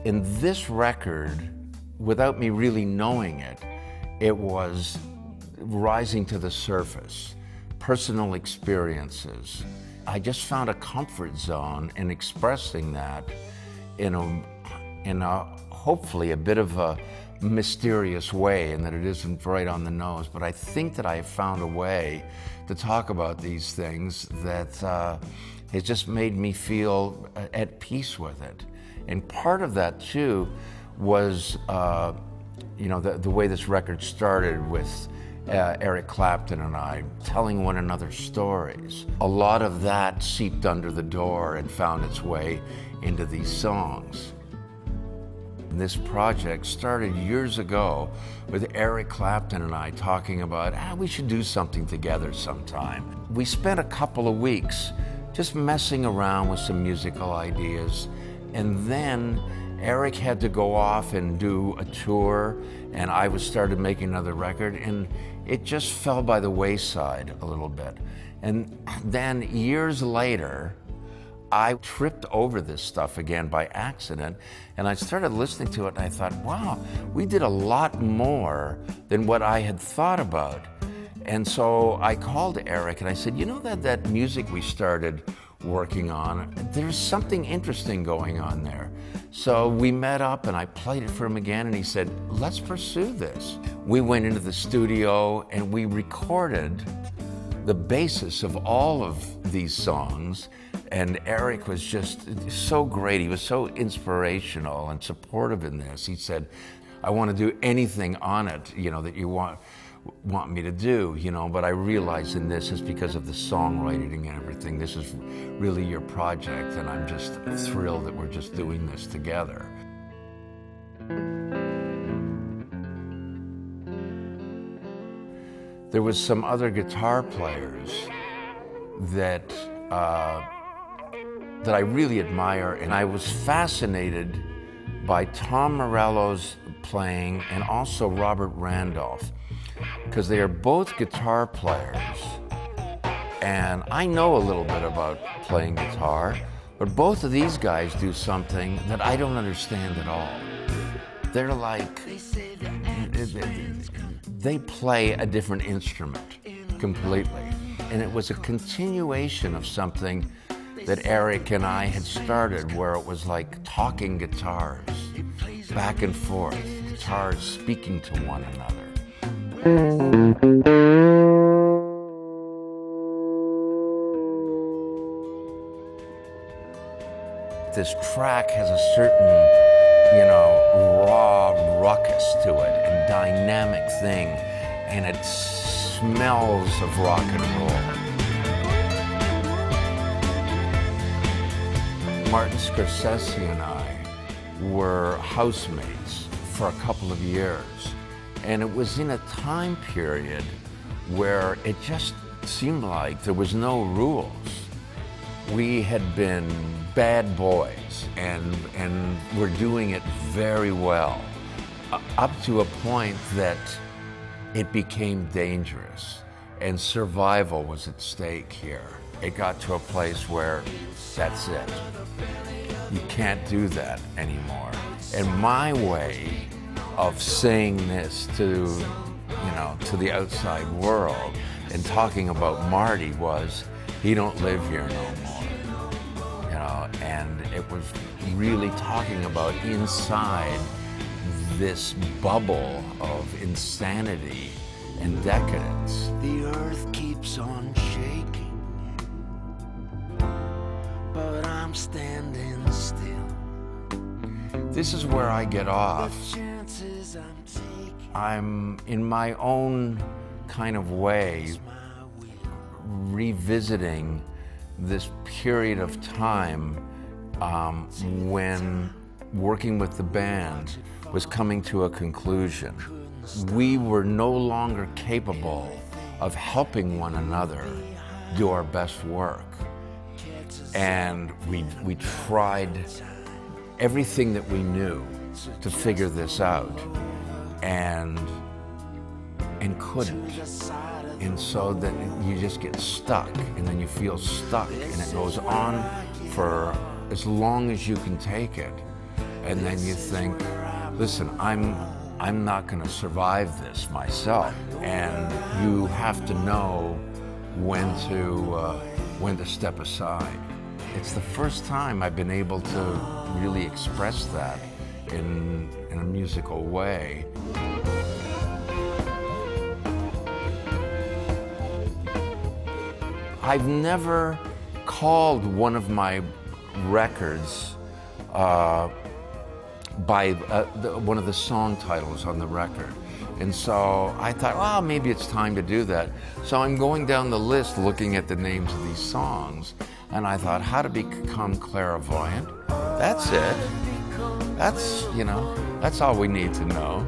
In this record, without me really knowing it, it was rising to the surface, personal experiences. I just found a comfort zone in expressing that in a hopefully a bit of a mysterious way, and that it isn't right on the nose. But I think that I have found a way to talk about these things that has just made me feel at peace with it. And part of that too was, you know, the way this record started with Eric Clapton and I telling one another stories. A lot of that seeped under the door and found its way into these songs. This project started years ago with Eric Clapton and I talking about, we should do something together sometime. We spent a couple of weeks just messing around with some musical ideas, and then Eric had to go off and do a tour, and I started making another record, and it just fell by the wayside a little bit. And then years later, I tripped over this stuff again by accident, and I started listening to it, and I thought, wow, we did a lot more than what I had thought about. And so I called Eric and I said, you know that music we started working on, there's something interesting going on there. So we met up and I played it for him again, and he said, let's pursue this. We went into the studio and we recorded the basis of all of these songs. And Eric was just so great. He was so inspirational and supportive in this. He said, I want to do anything on it, you know, that you want me to do, you know, but I realize in this is because of the songwriting and everything. This is really your project, and I'm just thrilled that we're just doing this together. There was some other guitar players that I really admire, and I was fascinated by Tom Morello's playing and also Robert Randolph, because they are both guitar players, and I know a little bit about playing guitar, but both of these guys do something that I don't understand at all. They're like, they play a different instrument completely, and it was a continuation of something that Eric and I had started, where it was like talking guitars, back and forth, guitars speaking to one another. This track has a certain, you know, raw ruckus to it and dynamic thing, and it smells of rock and roll. Martin Scorsese and I were housemates for a couple of years, and it was in a time period where it just seemed like there was no rules. We had been bad boys, and were doing it very well, up to a point that it became dangerous, and survival was at stake here. It got to a place where that's it. You can't do that anymore. And my way of saying this to, you know, to the outside world and talking about Marty was, he don't live here no more. You know, and it was really talking about inside this bubble of insanity and decadence. The earth keeps on shaking, but I'm standing still. This is where I get off. I'm, in my own kind of way, revisiting this period of time when working with the band was coming to a conclusion. We were no longer capable of helping one another do our best work. And we tried everything that we knew to figure this out, and couldn't. And so then you just get stuck, and then you feel stuck, and it goes on for as long as you can take it. and then you think, listen, I'm not going to survive this myself, and you have to know when to step aside. It's the first time I've been able to really express that in a musical way. I've never called one of my records by one of the song titles on the record. And so I thought, well, maybe it's time to do that. So I'm going down the list looking at the names of these songs, and I thought, how to become clairvoyant. That's it. That's, you know, that's all we need to know.